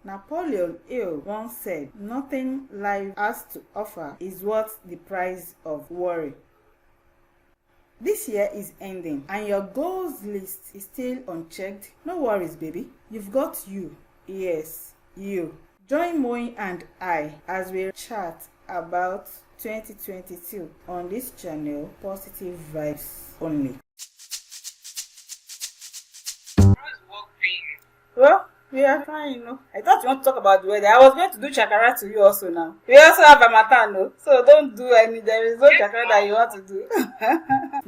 Napoleon Hill once said, "Nothing life has to offer is worth the price of worry." This year is ending and your goals list is still unchecked. No worries, baby. You've got you. Yes, you. Join Moi and I as we chat about 2022 on this channel, Positive Vibes Only. Well, we are fine, I thought you want to talk about the weather. I was going to do chakara to you also now. We also have Ramadan, so don't do any. There is no chakara that you want to do.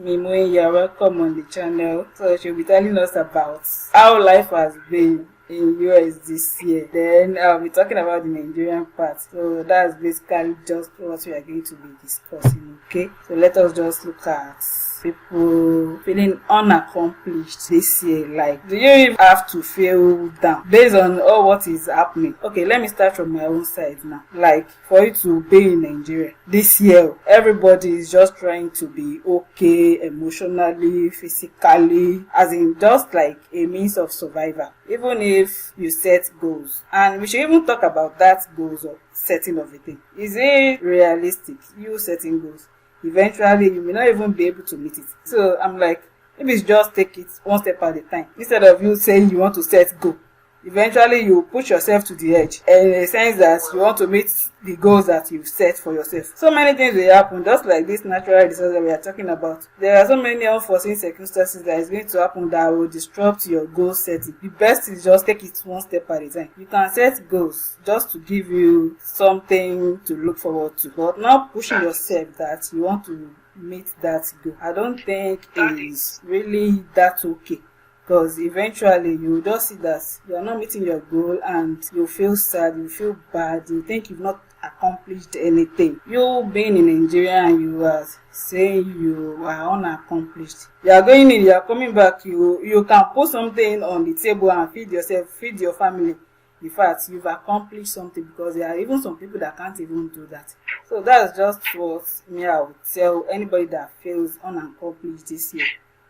Mimoy, you're welcome on the channel. So she'll be telling us about how life has been in US this year. Then I'll be talking about the Nigerian part. So that's basically just what we are going to be discussing. Okay, so let us just look at people feeling unaccomplished this year. Like, do you even have to feel down based on all what is happening? Okay, let me start from my own side now. Like, for you to be in Nigeria this year, everybody is just trying to be okay emotionally, physically, as in just like a means of survival. Even if you set goals, and we should even talk about that goals or setting of a thing. Is it realistic? You setting goals, eventually you may not even be able to meet it. So I'm like, maybe it's just take it one step at a time. Instead of you saying you want to set goal, eventually you push yourself to the edge, in a sense that you want to meet the goals that you've set for yourself. So many things will happen, just like this natural disaster we are talking about. There are so many unforeseen circumstances that is going to happen that will disrupt your goal setting. The best is just take it one step at a time. You can set goals just to give you something to look forward to, but not pushing yourself that you want to meet that goal. I don't think it is really that okay. Because eventually you just see that you are not meeting your goal and you feel sad, you feel bad, you think you've not accomplished anything. You being in Nigeria and you are saying you are unaccomplished. You are going in, you are coming back, you can put something on the table and feed yourself, feed your family. In fact, you've accomplished something, because there are even some people that can't even do that. So that's just what I would tell anybody that feels unaccomplished this year.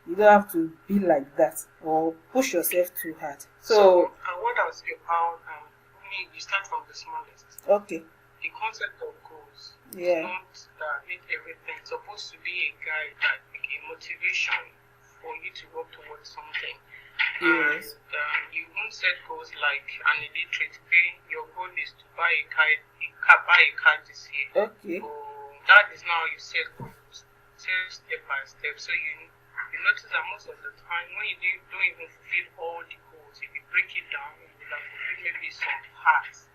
You don't have to be like that or push yourself too hard. So what I was about, you start from the smallest. Okay. The concept of goals. Yeah. It's not that meet everything. It's supposed to be a guide, that like a motivation for you to work towards something. Yes. And you won't set goals like an illiterate. Okay, your goal is to buy a car this year. Okay. So that is now you set goals, step by step. So you notice that most of the time when you don't even fulfill all the goals, if you break it down, you will have fulfilled maybe some parts.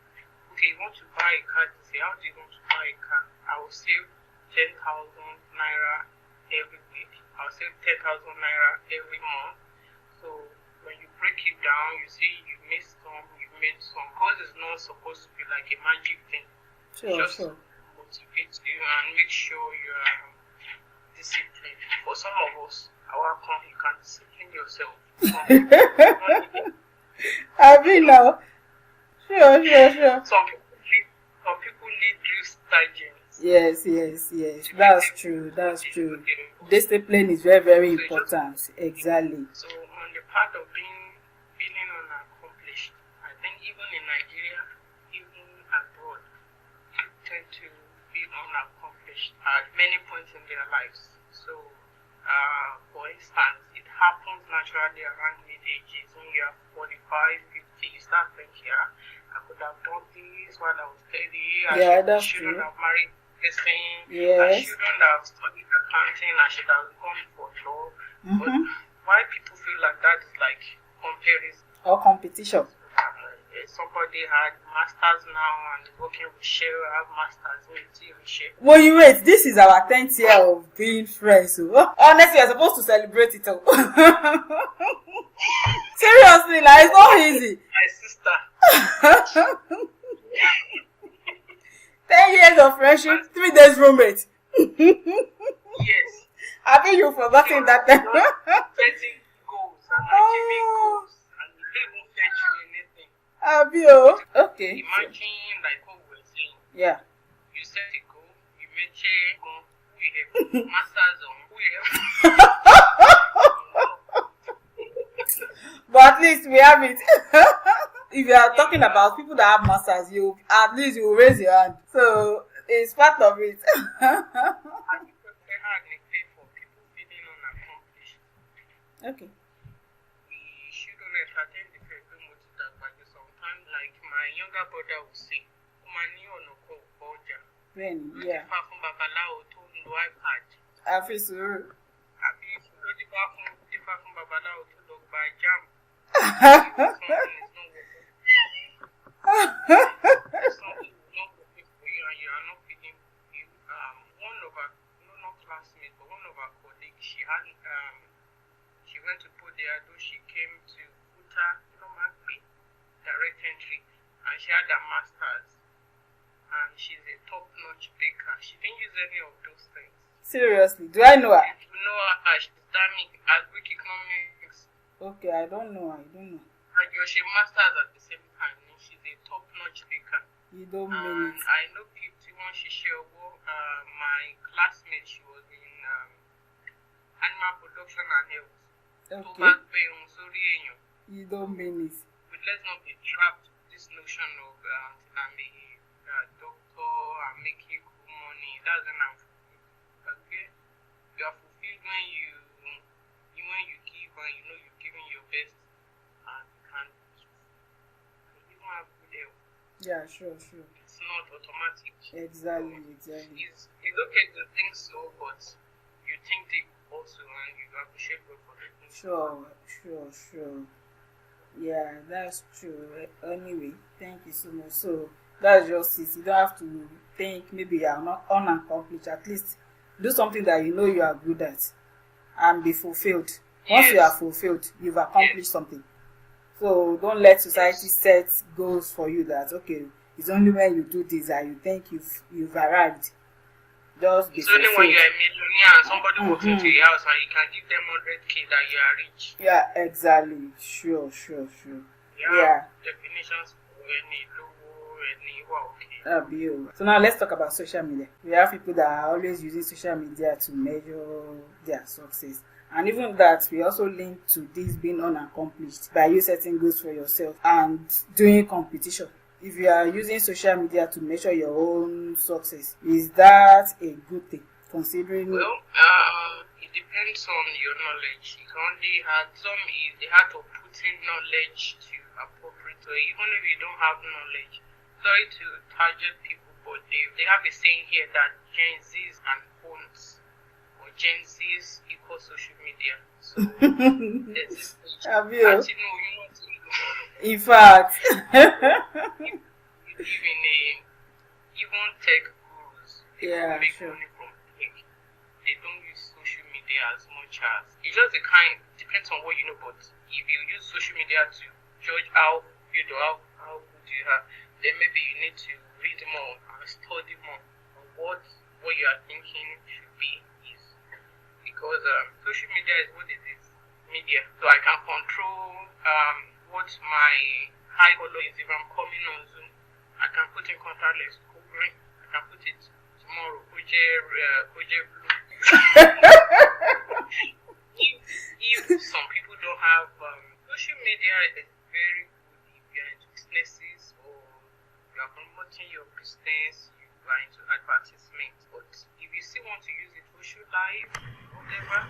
Okay, you want to buy a car this year. How do you want to buy a car? I will save 10,000 naira every week. I'll save 10,000 naira every month. So when you break it down, you see you missed some, you've made some. Because it's not supposed to be like a magic thing. Just motivate you and make sure you are disciplined. For some of us, you can discipline yourself. I mean now. Sure. Some people lead real sergeants. Yes. That's true. Discipline is very, very important. Exactly. So on the part of feeling unaccomplished, I think even in Nigeria, even abroad, people tend to feel unaccomplished at many points in their lives. So for instance, it happens naturally around mid-ages. When you are 45, 50, you start thinking, I could have done this while I was 30. I shouldn't have married this thing. Yes. I shouldn't have studied accounting. I should have gone for law. But why people feel like that is like comparison. Or competition. Somebody had masters now and working with Shell, have masters with Shell. Well, you wait, this is our 10th year of being friends. Honestly, you're supposed to celebrate it all. Seriously, like, it's not easy. My sister. 10 years of friendship, 3 days roommate. Yes. I think you've forgotten that time. Setting goals and achieving goals, and you don't even fetch you anything. Okay. Imagine like what we were saying. Yeah. You set a goal, you mention who you have masters on, who you have. But at least we have it. if you are talking about people that have masters, you at least you will raise your hand. So it's part of it. I think they had me pay for people feeling unaccomplished. Okay. We shouldn't entertain the people much that, but sometimes, like my younger brother will say, "Umani onoko boja." When yeah. Far from Babalao to no iPad. I feel so. Àbí lójú bá fún babaláwo tó lọ gba jam. Something is not working for you and you are not feeling you. One of our, no, not classmates, but one of our colleagues, she went to put the ado, she came to Uta, direct entry, and she had a master's, and she's a top-notch baker. She didn't use any of those things. Seriously, do I know her? You know her, she's dynamic as Greek economics. Okay, I don't know. And she masters at the same time. And she's a top-notch baker. You don't mean it. I know people when she shared my classmate, she was in animal production and health. Okay. You don't mean it. But let's not be trapped with this notion of I'm a doctor, I'm making good money. That's when I'm fulfilled. Okay? You are fulfilled when you give and you know you're giving your best and you don't have good health. Yeah, sure. It's not automatic. Exactly. It's okay to think so, but you think deep also and you appreciate God for the thing. Sure. Yeah, that's true. Anyway, thank you so much. So that's just it. You don't have to think maybe you are not unaccomplished. At least do something that you know you are good at and be fulfilled. Once you are fulfilled, you've accomplished something. So don't let society set goals for you that okay, it's only when you do this that you think you've arrived. Just be it's only when you're a millionaire and somebody walks into your house and you can give them 100K that you are rich. Yeah, exactly. Sure. Yeah. Definitions for any logo, any okay. That'll be all. So now let's talk about social media. We have people that are always using social media to measure their success. And even that, we also link to this being unaccomplished by you setting goals for yourself and doing competition. If you are using social media to measure your own success, is that a good thing? Considering well, it depends on your knowledge. You can only have some is the art of putting knowledge to appropriate. So even if you don't have knowledge, sorry to target people, but they have a saying here that Gen Zs and phones or Gen Zs equal social media. So there's this in fact, you live in even tech gurus. Yeah, make sure. money from tech. They don't use social media as much as it's just depends on what you know. But if you use social media to judge how good or how good you are, then maybe you need to read more and study more on what you are thinking should be is because social media is what it is. Media. So I can control what my high color is. If I'm coming on Zoom, I can put in contactless covering. I can put it tomorrow. Koje blue. if some people don't have social media is very good if you're into businesses or you are promoting your business, you are into advertisements. But if you still want to use it for your life, whatever,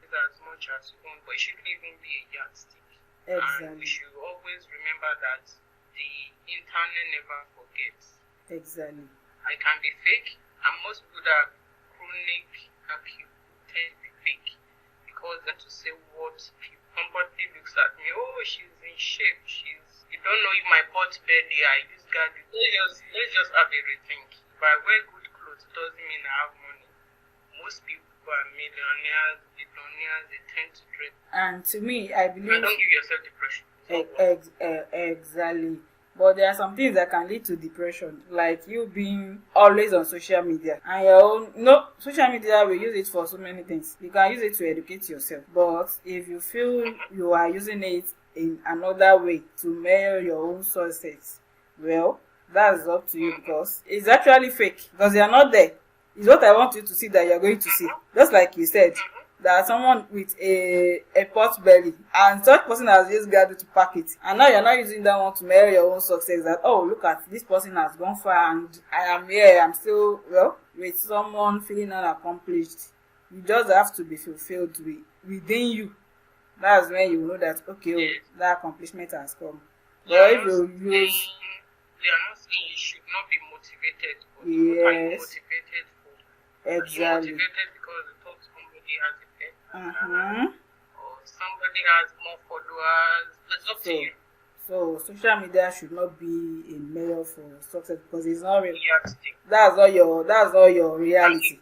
as much as you want, but it shouldn't even be a yardstick. Exactly. And we should always remember that the internet never forgets. Exactly. I can be fake, and most people that are chronic acute tend to be fake because then to say what somebody looks at me, oh, she's in shape, you don't know if my butt belly, I use God. Let's just have a rethink. If I wear good clothes, doesn't mean I have money. Most people are millionaires, billionaires, they tend to dress. And to me, I believe. And don't give yourself depression. Exactly. But there are some things that can lead to depression, like you being always on social media. And your own, social media, we use it for so many things. You can use it to educate yourself. But if you feel you are using it in another way to measure your own success, well, that's up to you because it's actually fake because they are not there. It's what I want you to see that you're going to see. Just like you said, that someone with a pot belly and such person has just gathered to pack it, and now you're not using that one to measure your own success, that oh, look at this person has gone far and I am here, I'm still, well, with someone feeling unaccomplished. You just have to be fulfilled within you. That's when you know that okay, oh, that accomplishment has come. But if you use, they are not saying you should not be motivated, but what are you motivated for? Exactly. Are you motivated because you thought somebody has a pet? Or somebody has more followers? It's up to you. So social media should not be a measure for success because it's not real. Realistic. That's not your reality.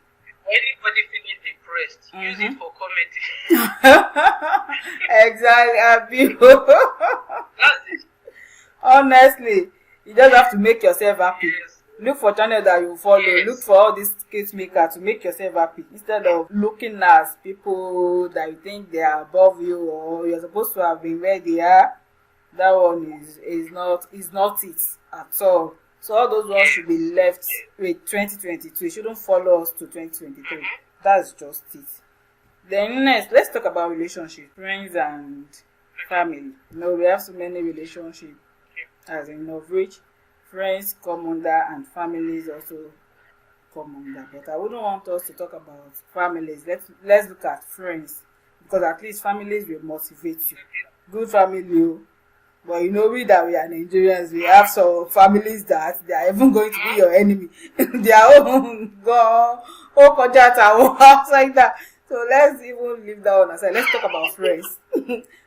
Anybody feeling depressed, use it for comedy. Exactly. That's it. Honestly, you just have to make yourself happy. Yes. Look for channel that you follow. Yes. Look for all these case makers to make yourself happy instead of looking at people that you think they are above you or you're supposed to have been where they are. That one is not it at all. So all those ones should be left with 2022. You shouldn't follow us to 2023. That's just it. Then next, let's talk about relationships, friends and family. We have so many relationships, as in of which friends come under and families also come under. But I wouldn't want us to talk about families. Let's look at friends, because at least families will motivate you. Good family. But we that we are Nigerians, we have some families that they are even going to be your enemy. They are go outside that. So let's even leave that one aside. Let's talk about friends.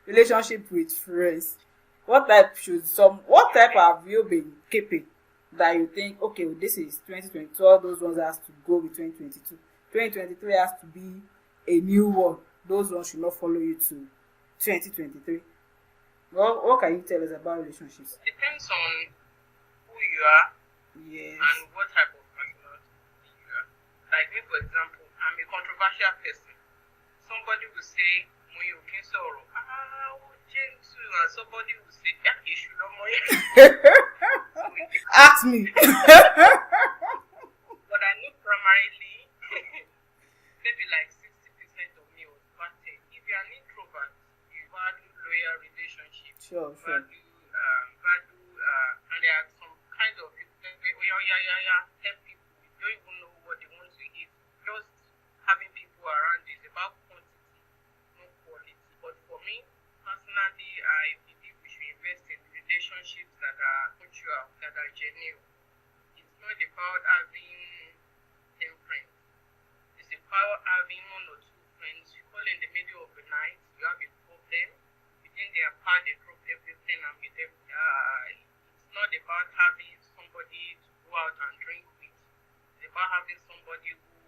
Relationship with friends. What type have you been keeping that you think, okay, this is 2022, all those ones has to go with 2022. 2023 has to be a new one. Those ones should not follow you to 2023. Well, what can you tell us about relationships? Depends on who you are. Yes. And what type of personality you are. Like me, for example, I'm a controversial person. Somebody will say, Moyo Kinsoro, gentle, and somebody will say, you should know Moyo. Ask me. But I know primarily, maybe like 60% of me was parted. If you're an introvert, you value loyal relationships. Sure. Value, and there are some kind of people help people. You don't even know what they want to eat. Just having people around is about quantity, not quality. But for me, personally, I believe we should invest in relationships that are mutual, that are genuine. It's not about having 10 friends. It's about having one or two friends. You call in the middle of the night, you have a problem. Within their part, they drop everything and with them. It's not about having somebody to go out and drink with. It's about having somebody who,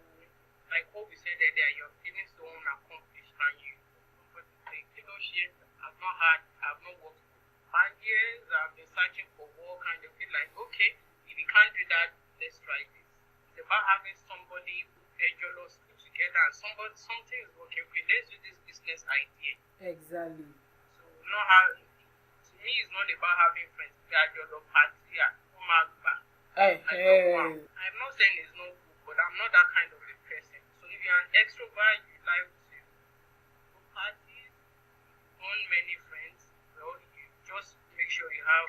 like what we said earlier, you're feeling so unaccomplished and you somebody say, I've not worked for 5 years, I've been searching for work, and you feel like, okay, if you can't do that, let's try this. It's about having somebody who your us put together and something is working. Okay, let's do this business idea. Exactly. So to me, it's not about having friends. I'm not saying it's not good, but I'm not that kind of a person. So if you're an extrovert, you like to go parties, own many friends, well, you just make sure you have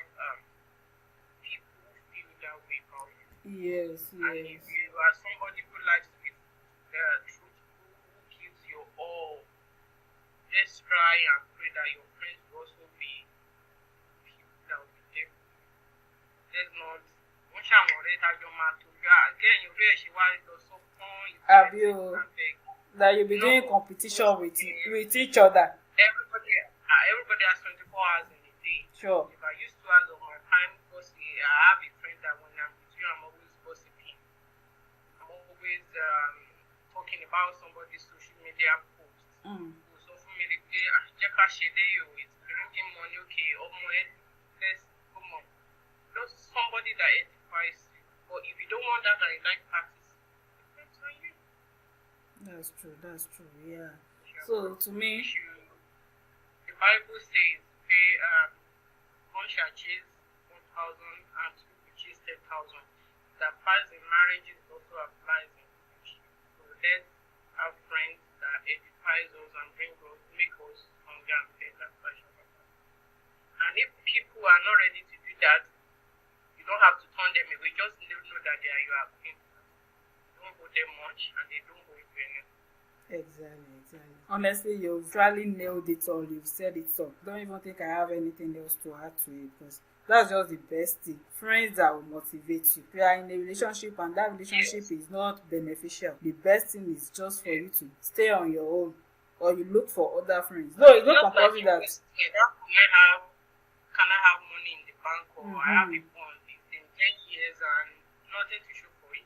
people who feel that way about you. Yes. And if you are somebody who likes to be truthful, who gives your all, just try and pray that your friends will also be people that will be there. There's not much I want to have your mouth to again, you really she want to so fun. That you'll be doing competition with each other. Everybody has 24 hours in a day. Sure. If I use 2 hours of my time, I have a friend that when I'm with you, I'm always gossiping. I'm always talking about somebody's social media post. So for me, it's bringing money, okay, let's come on. Just somebody that edifies you. But if you don't want that and you like practice, it depends on you. That's true, yeah. So to me, the Bible says, one shall chase 1,000 and two will chase 10,000. That applies in marriage, it also applies in relationship. So let's have friends that edifies are not ready to do that, you don't have to turn them away. Just know that they are your acquaintance. Don't hold them much, and they don't hold you anything. Exactly. Honestly, you've really nailed it all. You've said it all. Don't even think I have anything else to add to it, because that's just the best thing. Friends that will motivate you. If you are in a relationship and that relationship is not beneficial, the best thing is just for you to stay on your own, or you look for other friends. No, it's not compulsory that. Can I have money in the bank, or I have a bond in 10 years and nothing to show for it?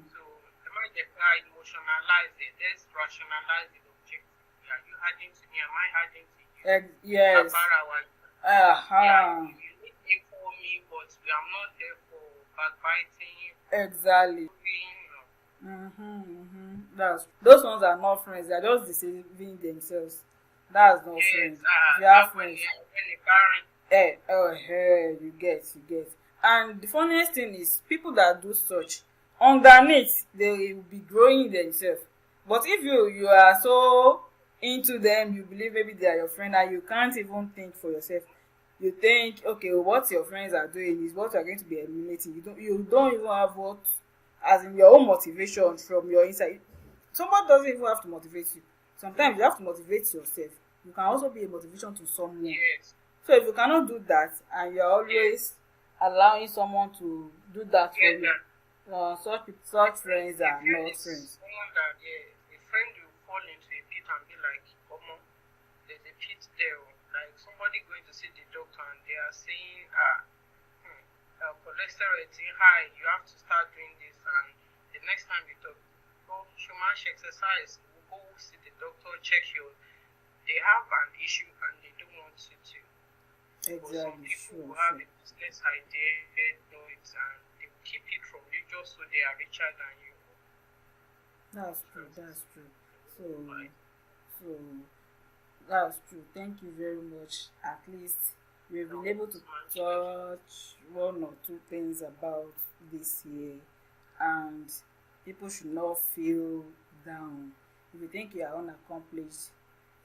So the mind they can emotionalize it, let's rationalize the objective. Are you adding to me? Am I adding to you? Yes. Yeah, you need me for me, but I'm not there for backbiting. Exactly. Those ones are not friends. They are just deceiving themselves. That's not friends. If you have friends, you get. And the funniest thing is, people that do such, underneath they will be growing themselves. But if you are so into them, you believe maybe they are your friend, and you can't even think for yourself. You think, okay, what your friends are doing is what you are going to be emulating. You don't even have what, as in your own motivation from your inside. Someone doesn't even have to motivate you. Sometimes you have to motivate yourself. You can also be a motivation to someone. Yes. So if you cannot do that, and you're always allowing someone to do that for you, such friends are not friends. Someone that, a friend will fall into a pit and be like, there's a pit there. Like somebody going to see the doctor and they are saying, cholesterol is high, you have to start doing this. And the next time you talk, human exercise, go see the doctor, check you. They have an issue and they don't want you to. Exactly. Some people who have a business idea, they know it, and they keep it from you just so they are richer than you. That's true. So that's true. Thank you very much. At least we've been able to touch one or two things about this year, and people should not feel down. If you think you are unaccomplished,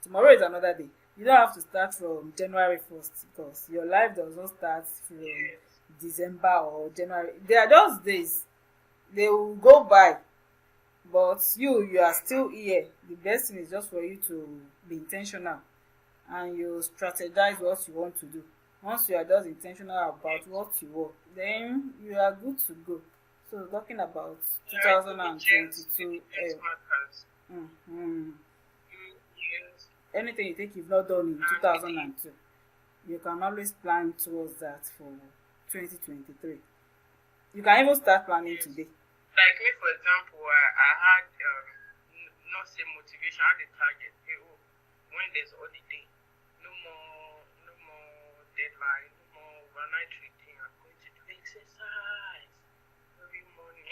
tomorrow is another day. You don't have to start from January 1st, because your life does not start from December or January. They are just days. They will go by. But you are still here. The best thing is just for you to be intentional, and you strategize what you want to do. Once you are just intentional about what you want, then you are good to go. So talking about 2022, anything you think you've not done in 2002, you can always plan towards that for 2023. You can even start planning today. Like me, for example, I had not say motivation, I had a target. When there's holiday, no more deadline, no more overnight reading. I'm going to do exercise every morning.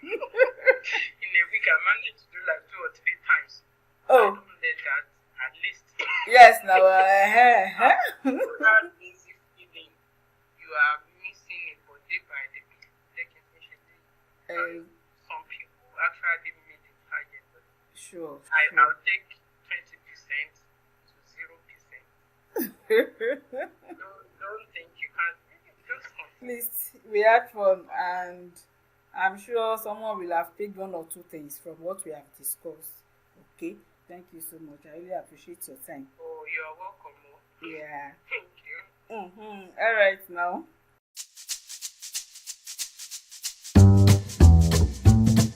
In a week, I managed to do like 2 or 3 times. I don't let that, at least. Yes, now. That easy feeling, you are missing it, but day by day, taking patience. Some people actually made it target. Sure. I'll take 20% to 0%. Don't think you can't. Just continue. Please, we had fun, and I'm sure someone will have picked 1 or 2 things from what we have discussed. Okay, thank you so much. I really appreciate your time. Oh, you're welcome. Yeah. Thank you. All right now.